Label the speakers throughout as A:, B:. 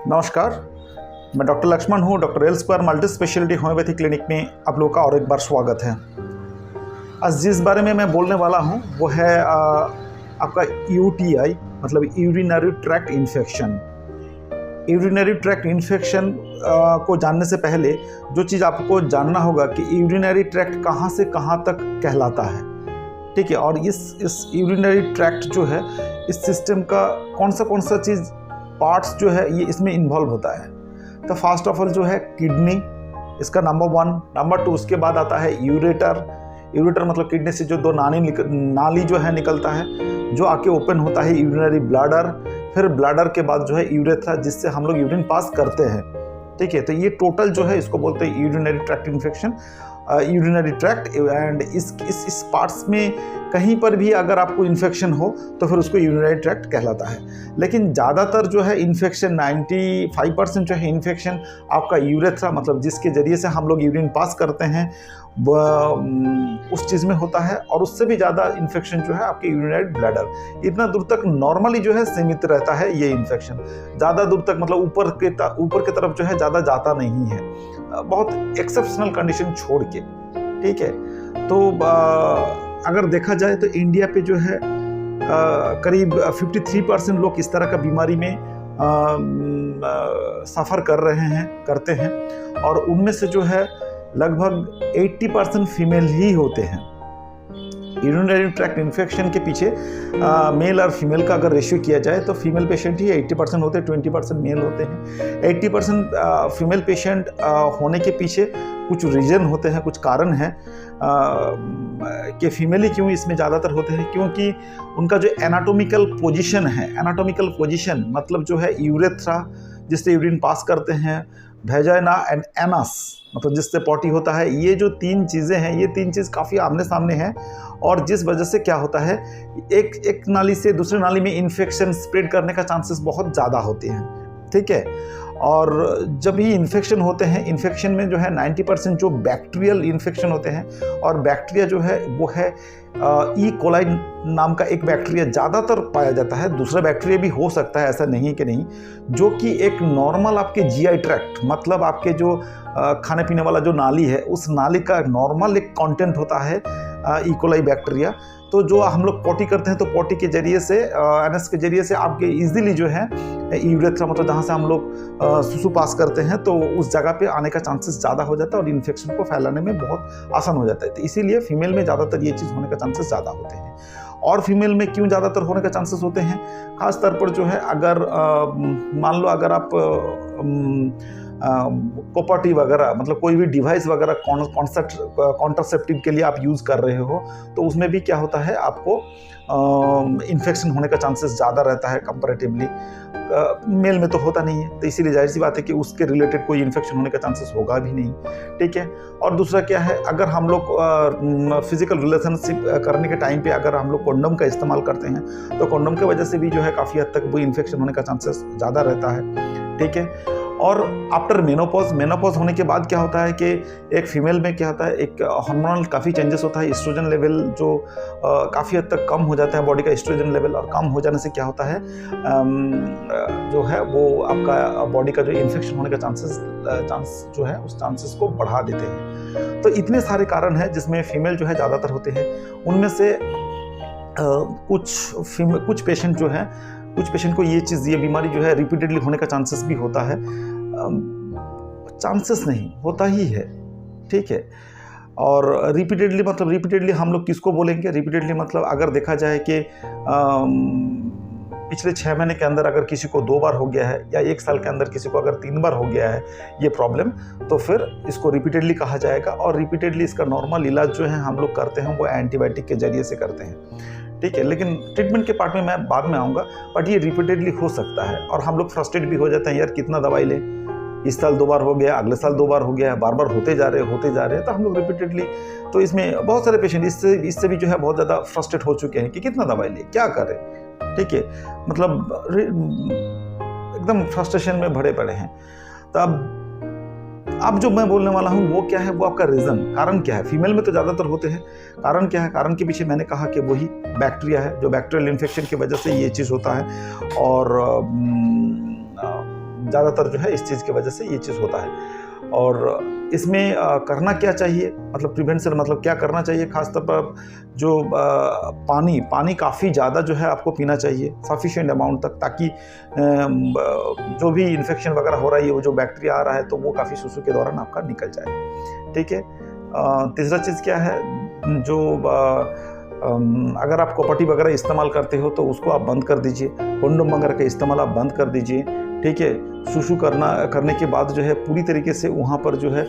A: नमस्कार, मैं डॉक्टर लक्ष्मण हूँ। Doctor L square multi speciality homeopathy clinic में आप लोगों का और एक बार स्वागत है। आज जिस बारे में मैं बोलने वाला हूँ वो है आपका यूटीआई मतलब urinary tract infection. Urinary tract infection को जानने से पहले जो चीज़ आपको जानना होगा कि यूरिनरी ट्रैक्ट कहाँ से कहाँ तक कहलाता है, ठीक है। और इस यूरिनरी ट्रैक्ट जो है, इस सिस्टम का कौन सा चीज़ पार्ट्स जो है ये इसमें इन्वॉल्व होता है। तो फर्स्ट ऑफ ऑल जो है किडनी, इसका नंबर 1। नंबर 2 उसके बाद आता है यूरेटर। यूरेटर मतलब किडनी से जो दो नाली जो है निकलता है, जो आके ओपन होता है यूरिनरी ब्लैडर। फिर ब्लैडर के बाद जो है यूरेथ्रा, जिससे हम लोग यूरिन पास करते हैं, ठीक है। तो ये टोटल जो है इसको बोलते हैं urinary tract infection, urinary tract. And इस पार्ट्स में कहीं पर भी अगर आपको इन्फेक्शन हो तो फिर उसको यूरिनरी ट्रैक्ट कहलाता है। लेकिन ज़्यादातर जो है इन्फेक्शन 95% जो है इन्फेक्शन आपका यूरेथ्रा मतलब जिसके ज़रिए से हम लोग यूरिन पास करते हैं उस चीज़ में होता है। और उससे भी ज़्यादा इन्फेक्शन जो है आपके यूरिनरी ब्लैडर, इतना दूर तक नॉर्मली जो है सीमित रहता है ये इन्फेक्शन। ज़्यादा दूर तक मतलब ऊपर के तरफ जो है ज़्यादा जाता नहीं है, बहुत एक्सेप्शनल कंडीशन छोड़ के, ठीक है। तो अगर देखा जाए तो इंडिया पे जो है करीब 53% लोग इस तरह का बीमारी में सफ़र करते हैं। और उनमें से जो है लगभग 80% फीमेल ही होते हैं। यूरिनरी ट्रैक्ट इन्फेक्शन के पीछे मेल और फीमेल का अगर रेशियो किया जाए तो फीमेल पेशेंट ही 80% होते हैं, 20% मेल होते हैं। 80% फीमेल पेशेंट होने के पीछे कुछ रीज़न होते हैं, कुछ कारण हैं कि फीमेल ही क्यों इसमें ज़्यादातर होते हैं। क्योंकि उनका जो एनाटॉमिकल पोजीशन है, एनाटॉमिकल पोजीशन मतलब जो है यूरेथ्रा जिससे यूरिन पास करते हैं, वेजाइना एंड एनस मतलब जिससे पॉटी होता है, ये जो 3 चीज़ें हैं, ये 3 चीज़ काफ़ी आमने सामने हैं। और जिस वजह से क्या होता है, एक नाली से दूसरी नाली में इन्फेक्शन स्प्रेड करने का चांसेस बहुत ज़्यादा होते हैं, ठीक है। और जब ये इन्फेक्शन होते हैं, इन्फेक्शन में जो है 90% जो बैक्टीरियल इन्फेक्शन होते हैं। और बैक्टीरिया जो है वो है ई कोलाई नाम का एक बैक्टीरिया ज़्यादातर पाया जाता है। दूसरा बैक्टीरिया भी हो सकता है, ऐसा नहीं कि नहीं, जो कि एक नॉर्मल आपके जीआई ट्रैक्ट मतलब आपके जो खाने पीने वाला जो नाली है, उस नाली का नॉर्मल एक कंटेंट होता है ई कोलाई बैक्टीरिया। तो जो हम लोग पॉटी करते हैं तो पॉटी के जरिए से एनएस के जरिए से आपके इजीली जो है यूरेथ्रा मतलब जहाँ से हम लोग सुसु पास करते हैं तो उस जगह पे आने का चांसेस ज़्यादा हो जाता है और इन्फेक्शन को फैलाने में बहुत आसान हो जाता है। तो इसीलिए फीमेल में ज़्यादातर ये चीज़ होने का चांसेस ज़्यादा होते हैं। और फीमेल में क्यों ज़्यादातर होने का चांसेस होते हैं, खास तौर पर जो है अगर मान लो अगर आप कॉपर्टी वगैरह मतलब कोई भी डिवाइस वगैरह कॉन्ट्रासेप्टिव के लिए आप यूज़ कर रहे हो तो उसमें भी क्या होता है, आपको इन्फेक्शन होने का चांसेस ज़्यादा रहता है कंपैरेटिवली। मेल में तो होता नहीं है, तो इसीलिए जाहिर सी बात है कि उसके रिलेटेड कोई इन्फेक्शन होने का चांसेस होगा भी नहीं, ठीक है। और दूसरा क्या है, अगर हम लोग फिजिकल रिलेशनशिप करने के टाइम पे अगर हम लोग कंडोम का इस्तेमाल करते हैं तो कंडोम की वजह से भी जो है काफ़ी हद तक वो इन्फेक्शन होने का चांसेस ज़्यादा रहता है, ठीक है। और आफ्टर मेनोपॉज होने के बाद क्या होता है कि एक फीमेल में क्या होता है, एक हार्मोनल काफ़ी चेंजेस होता है। एस्ट्रोजन लेवल जो काफ़ी हद तक कम हो जाता है, बॉडी का एस्ट्रोजन लेवल, और कम हो जाने से क्या होता है जो है वो आपका बॉडी का जो इन्फेक्शन होने का चांस जो है उस चांसेस को बढ़ा देते हैं। तो इतने सारे कारण हैं जिसमें फीमेल जो है ज़्यादातर होते हैं। उनमें से कुछ पेशेंट जो है, कुछ पेशेंट को ये बीमारी जो है रिपीटेडली होने का चांसेस भी होता है। चांसेस नहीं, होता ही है, ठीक है। और रिपीटेडली हम लोग किसको बोलेंगे? रिपीटेडली मतलब अगर देखा जाए कि पिछले 6 महीने के अंदर अगर किसी को 2 बार हो गया है या 1 साल के अंदर किसी को अगर 3 बार हो गया है ये प्रॉब्लम, तो फिर इसको रिपीटेडली कहा जाएगा। और रिपीटेडली इसका नॉर्मल इलाज जो है हम लोग करते हैं वो एंटीबायोटिक के जरिए से करते हैं, ठीक है। लेकिन ट्रीटमेंट के पार्ट में मैं बाद में आऊँगा, बट ये रिपीटेडली हो सकता है और हम लोग फ्रस्ट्रेट भी हो जाते हैं, यार कितना दवाई लें, इस साल 2 बार हो गया, अगले साल 2 बार हो गया, बार बार होते जा रहे हैं, तो हम लोग रिपीटेडली, तो इसमें बहुत सारे पेशेंट इससे भी जो है बहुत ज़्यादा फ्रस्ट्रेट हो चुके हैं कि कितना दवाई ले, क्या करें, ठीक है। मतलब एकदम फ्रस्ट्रेशन में भरे पड़े हैं। तो अब जो मैं बोलने वाला हूँ वो क्या है, वो आपका रीज़न, कारण क्या है। फीमेल में तो ज़्यादातर होते हैं, कारण क्या है, कारण के पीछे मैंने कहा कि वही बैक्टीरिया है, जो बैक्टीरियल इन्फेक्शन की वजह से ये चीज़ होता है। और ज़्यादातर जो है इस चीज़ की वजह से ये चीज़ होता है। और इसमें करना क्या चाहिए, मतलब प्रिवेंशन मतलब क्या करना चाहिए, खासतौर पर जो पानी काफ़ी ज़्यादा जो है आपको पीना चाहिए, सफिशिएंट अमाउंट तक, ताकि जो भी इन्फेक्शन वगैरह हो रही है, वो जो बैक्टीरिया आ रहा है तो वो काफ़ी सुसु के दौरान आपका निकल जाए। ठीक है। तीसरा चीज़ क्या है, जो अगर आप कॉपर्टी वगैरह इस्तेमाल करते हो तो उसको आप बंद कर दीजिए, कंडोम वगैरह का इस्तेमाल आप बंद कर दीजिए। ठीक है। सुसु करने के बाद जो है पूरी तरीके से वहाँ पर जो है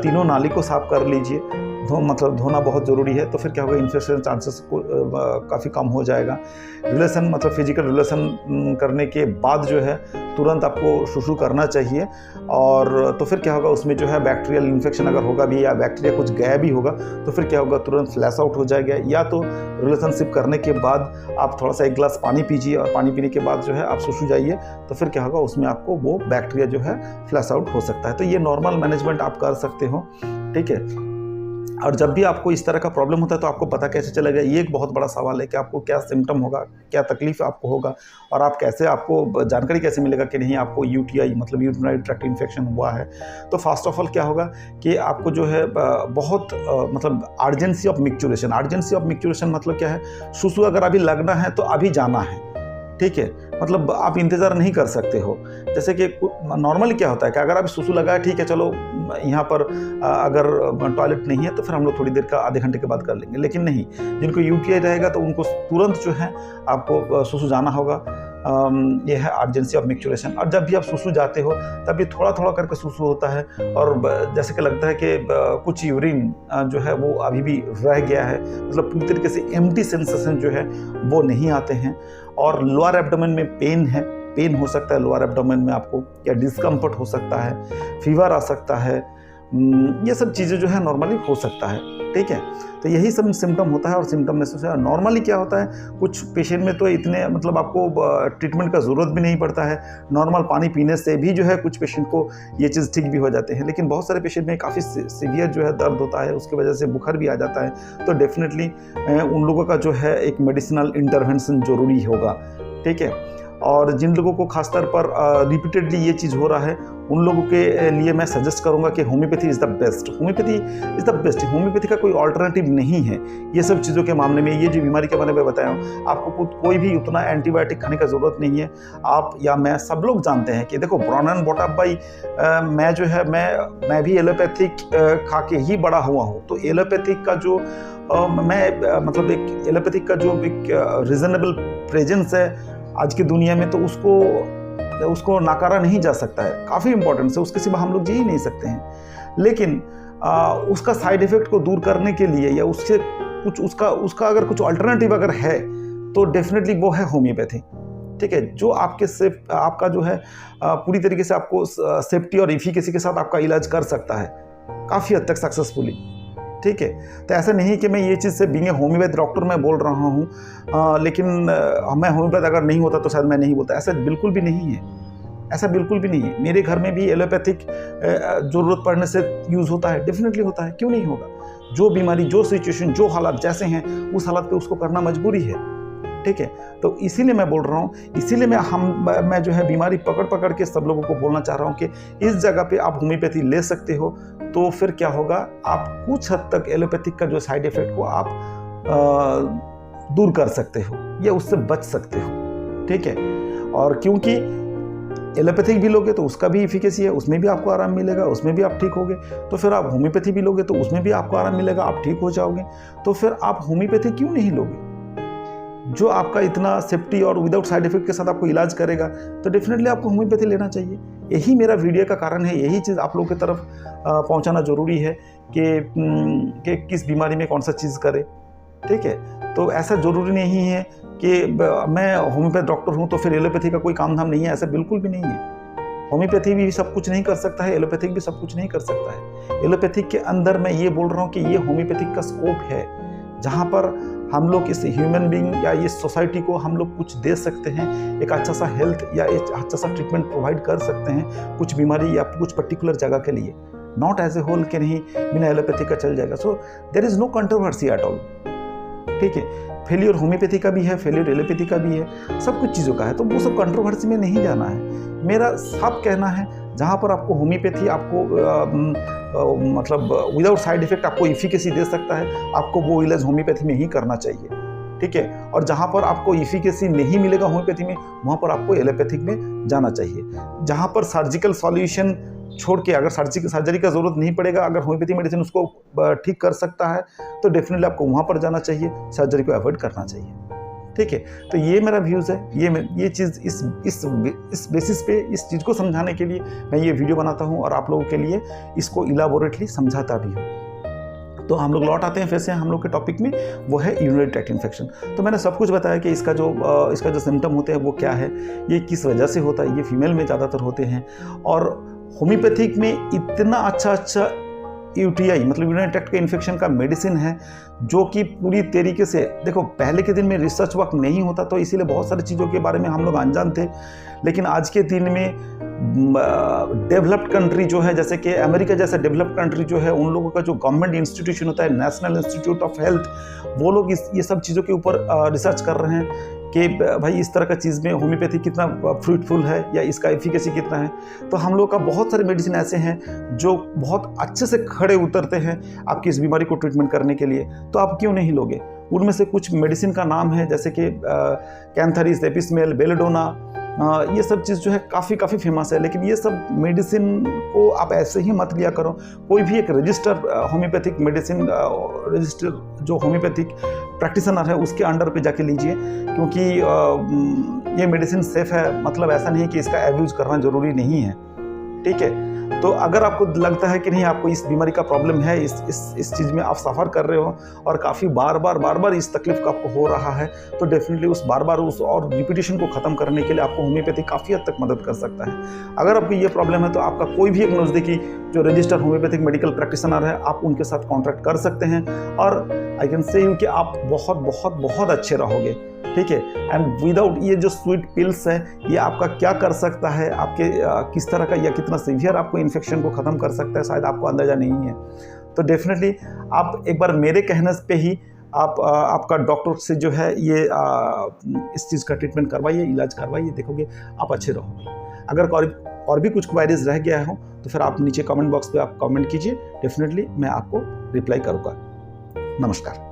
A: तीनों नाली को साफ कर लीजिए, धोना बहुत ज़रूरी है। तो फिर क्या होगा, इन्फेक्शन चांसेस को काफ़ी कम हो जाएगा। रिलेशन मतलब फिजिकल रिलेशन करने के बाद जो है तुरंत आपको सुसु करना चाहिए। और तो फिर क्या होगा, उसमें जो है बैक्टीरियल इन्फेक्शन अगर होगा भी या बैक्टीरिया कुछ गया भी होगा तो फिर क्या होगा, तुरंत फ्लैश आउट हो जाएगा। या तो रिलेशनशिप करने के बाद आप थोड़ा सा 1 गिलास पानी पीजिए और पानी पीने के बाद जो है आप सुसु जाइए, तो फिर क्या होगा, उसमें आपको वो बैक्टीरिया जो है फ्लैश आउट हो सकता है। तो ये नॉर्मल मैनेजमेंट आप कर सकते हो। ठीक है। और जब भी आपको इस तरह का प्रॉब्लम होता है तो आपको पता कैसे चलेगा, ये एक बहुत बड़ा सवाल है कि आपको क्या सिम्टम होगा, क्या तकलीफ आपको होगा, और आप कैसे, आपको जानकारी कैसे मिलेगा कि नहीं आपको यूटीआई मतलब यूरिनरी ट्रैक्ट इन्फेक्शन हुआ है। तो फर्स्ट ऑफ ऑल क्या होगा कि आपको जो है बहुत मतलब अर्जेंसी ऑफ मिक्चुरेशन मतलब क्या है, सुसु अगर अभी लगना है तो अभी जाना है। ठीक है। मतलब आप इंतज़ार नहीं कर सकते हो। जैसे कि नॉर्मली क्या होता है कि अगर आप सुसु लगा है, ठीक है चलो यहाँ पर अगर टॉयलेट नहीं है तो फिर हम लोग थोड़ी देर का आधे घंटे के बाद कर लेंगे, लेकिन नहीं, जिनको यूटीआई रहेगा तो उनको तुरंत जो है आपको सुसु जाना होगा। ये है अर्जेंसी ऑफ मिक्चुरेशन। और जब भी आप सुसु जाते हो तब भी थोड़ा थोड़ा करके सुसु होता है, और जैसे कि लगता है कि कुछ यूरिन जो है वो अभी भी रह गया है, मतलब पूरी तरीके से एम्प्टी सेंसेशन जो है वो नहीं आते हैं। और लोअर एब्डोमेन में पेन हो सकता है, लोअर एब्डोमेन में आपको, या डिस्कम्फर्ट हो सकता है, फीवर आ सकता है, ये सब चीज़ें जो है नॉर्मली हो सकता है। ठीक है। तो यही सब सिम्टम होता है। और सिम्टम में से नॉर्मली क्या होता है, कुछ पेशेंट में तो इतने मतलब आपको ट्रीटमेंट का ज़रूरत भी नहीं पड़ता है, नॉर्मल पानी पीने से भी जो है कुछ पेशेंट को ये चीज़ ठीक भी हो जाते हैं। लेकिन बहुत सारे पेशेंट में काफ़ी सीवियर जो है दर्द होता है, उसकी वजह से बुखार भी आ जाता है। तो डेफिनेटली उन लोगों का जो है एक मेडिसिनल इंटरवेंशन ज़रूरी होगा। ठीक है। और जिन लोगों को खासतौर पर रिपीटेडली ये चीज़ हो रहा है, उन लोगों के लिए मैं सजेस्ट करूंगा कि homeopathy is the best. Homeopathy का कोई ऑल्टरनेटिव नहीं है ये सब चीज़ों के मामले में। ये जो बीमारी के बारे में बताया हूँ, आपको कोई भी उतना एंटीबायोटिक खाने का ज़रूरत नहीं है। आप या मैं, सब लोग जानते हैं कि देखो, born and bought up by, मैं जो है मैं भी एलोपैथिक खा के ही बड़ा हुआ हूँ। तो एलोपैथिक का जो मतलब एक एलोपैथिक का जो एक रीजनेबल प्रेजेंस है आज की दुनिया में, तो उसको नकारा नहीं जा सकता है। काफ़ी इंपॉर्टेंस है, उसके सिवा हम लोग जी ही नहीं सकते हैं। लेकिन उसका साइड इफेक्ट को दूर करने के लिए, या उससे कुछ उसका अगर कुछ अल्टरनेटिव अगर है तो डेफिनेटली वो है होम्योपैथी। ठीक है। जो आपका जो है पूरी तरीके से आपको सेफ्टी और एफिकेसी के साथ आपका इलाज कर सकता है काफ़ी हद तक सक्सेसफुली। ठीक है। तो ऐसा नहीं कि मैं ये चीज़ से बीइंग ए होम्योपैथ डॉक्टर मैं बोल रहा हूँ, लेकिन मैं होम्योपैथ अगर नहीं होता तो शायद मैं नहीं बोलता। ऐसा बिल्कुल भी नहीं है, ऐसा बिल्कुल भी नहीं है। मेरे घर में भी एलोपैथिक ज़रूरत पड़ने से यूज़ होता है, डेफिनेटली होता है, क्यों नहीं होगा। जो बीमारी, जो सिचुएशन, जो हालात जैसे हैं, उस हालात पे उसको करना मजबूरी है। ठीक है। तो इसीलिए मैं बोल रहा हूँ, इसीलिए मैं जो है बीमारी पकड़ के सब लोगों को बोलना चाह रहा हूँ कि इस जगह पे आप होम्योपैथी ले सकते हो। तो फिर क्या होगा, आप कुछ हद तक एलोपैथिक का जो साइड इफेक्ट को आप दूर कर सकते हो या उससे बच सकते हो। ठीक है। और क्योंकि एलोपैथिक भी लोगे तो उसका भी इफिकेसी है, उसमें भी आपको आराम मिलेगा, उसमें भी आप ठीक होगे। तो फिर आप होम्योपैथी भी लोगे तो उसमें भी आपको आराम मिलेगा, आप ठीक हो जाओगे। तो फिर आप होम्योपैथी क्यों नहीं लोगे, जो आपका इतना सेफ्टी और विदाउट साइड इफेक्ट के साथ आपको इलाज करेगा। तो डेफिनेटली आपको होम्योपैथी लेना चाहिए। यही मेरा वीडियो का कारण है, यही चीज़ आप लोगों की तरफ पहुंचाना ज़रूरी है कि किस बीमारी में कौन सा चीज़ करे। ठीक है। तो ऐसा ज़रूरी नहीं है कि मैं होम्योपैथ डॉक्टर हूँ तो फिर एलोपैथी का कोई काम धाम नहीं है, ऐसा बिल्कुल भी नहीं है। होम्योपैथी भी सब कुछ नहीं कर सकता है, एलोपैथिक भी सब कुछ नहीं कर सकता है। एलोपैथिक के अंदर मैं ये बोल रहा हूँ कि ये होम्योपैथिक का स्कोप है, जहाँ पर हम लोग इस ह्यूमन बीइंग या इस सोसाइटी को हम लोग कुछ दे सकते हैं, एक अच्छा सा हेल्थ या एक अच्छा सा ट्रीटमेंट प्रोवाइड कर सकते हैं कुछ बीमारी या कुछ पर्टिकुलर जगह के लिए, नॉट एज ए होल के नहीं बिना एलोपैथी का चल जाएगा। So there is no controversy at all. ठीक है। फेलियर होम्योपैथी का भी है, फेलियर एलोपैथी का भी है, सब कुछ चीज़ों का है। तो वो सब कंट्रोवर्सी में नहीं जाना है। मेरा साफ कहना है, जहाँ पर आपको होम्योपैथी आपको मतलब विदाउट साइड इफेक्ट आपको इफिकेसी दे सकता है, आपको वो इलाज होम्योपैथी में ही करना चाहिए, ठीक है। और जहाँ पर आपको इफिकेसी नहीं मिलेगा होम्योपैथी में, वहाँ पर आपको एलोपैथिक में जाना चाहिए। जहाँ पर सर्जिकल सॉल्यूशन छोड़ के, अगर सर्जरी का ज़रूरत नहीं पड़ेगा, अगर होम्योपैथी मेडिसिन उसको ठीक कर सकता है, तो डेफिनेटली आपको वहाँ पर जाना चाहिए, सर्जरी को अवॉइड करना चाहिए, ठीक है। तो ये मेरा व्यूज़ है। ये चीज़ इस बेसिस पे इस चीज़ को समझाने के लिए मैं ये वीडियो बनाता हूँ और आप लोगों के लिए इसको इलाबोरेटली समझाता भी हूँ। तो हम लोग लौट आते हैं फिर से हम लोग के टॉपिक में, वो है यूरिनरी ट्रैक्ट इन्फेक्शन। तो मैंने सब कुछ बताया कि इसका जो सिम्टम होते हैं वो क्या है, ये किस वजह से होता है, ये फीमेल में ज़्यादातर होते हैं। और होम्योपैथिक में इतना अच्छा यूटीआई मतलब यूरिनरी ट्रैक्ट के इन्फेक्शन का मेडिसिन है, जो कि पूरी तरीके से, देखो पहले के दिन में रिसर्च वर्क नहीं होता, तो इसीलिए बहुत सारी चीज़ों के बारे में हम लोग अनजान थे। लेकिन आज के दिन में डेवलप्ड कंट्री जो है, जैसे कि अमेरिका जैसा डेवलप्ड कंट्री जो है, उन लोगों का जो गवर्नमेंट इंस्टीट्यूशन होता है, नेशनल इंस्टीट्यूट ऑफ हेल्थ, वो लोग ये सब चीज़ों के ऊपर रिसर्च कर रहे हैं कि भाई इस तरह का चीज़ में होम्योपैथी कितना फ्रूटफुल है या इसका एफिकेसी कितना है। तो हम लोग का बहुत सारे मेडिसिन ऐसे हैं जो बहुत अच्छे से खड़े उतरते हैं आपकी इस बीमारी को ट्रीटमेंट करने के लिए, तो आप क्यों नहीं लोगे। उनमें से कुछ मेडिसिन का नाम है, जैसे कि कैंथरिस, एपिसमेल, बेलेडोना, ये सब चीज़ जो है काफ़ी फेमस है। लेकिन ये सब मेडिसिन को आप ऐसे ही मत लिया करो। कोई भी एक रजिस्टर होम्योपैथिक मेडिसिन रजिस्टर जो होम्योपैथिक प्रैक्टिशनर है उसके अंडर पे जाके लीजिए, क्योंकि ये मेडिसिन सेफ है, मतलब ऐसा नहीं कि इसका एब्यूज़ करना ज़रूरी नहीं है, ठीक है। तो अगर आपको लगता है कि नहीं आपको इस बीमारी का प्रॉब्लम है, इस चीज़ में आप सफ़र कर रहे हो और काफ़ी बार बार इस तकलीफ का आपको हो रहा है, तो डेफिनेटली उस बार उस और रिपीटेशन को ख़त्म करने के लिए आपको होम्योपैथी काफ़ी हद तक मदद कर सकता है। अगर आपको ये प्रॉब्लम है तो आपका कोई भी एक नज़दीकी जो रजिस्टर्ड होम्योपैथिक मेडिकल प्रैक्टिशनर है, आप उनके साथ कॉन्टैक्ट कर सकते हैं और आई कैन से यू कि आप बहुत अच्छे रहोगे, ठीक है। एंड विदाउट ये जो स्वीट पिल्स है, ये आपका क्या कर सकता है, आपके किस तरह का या कितना सीवियर आपको इन्फेक्शन को ख़त्म कर सकता है, शायद आपको अंदाज़ा नहीं है। तो डेफिनेटली आप एक बार मेरे कहने पे ही आप आपका डॉक्टर से जो है ये इस चीज़ का ट्रीटमेंट करवाइए, इलाज करवाइए, देखोगे आप अच्छे रहोगे। अगर और भी कुछ क्वायरीज रह गया हो तो फिर आप नीचे कमेंट बॉक्स पे आप कमेंट कीजिए, डेफिनेटली मैं आपको रिप्लाई करूँगा। नमस्कार।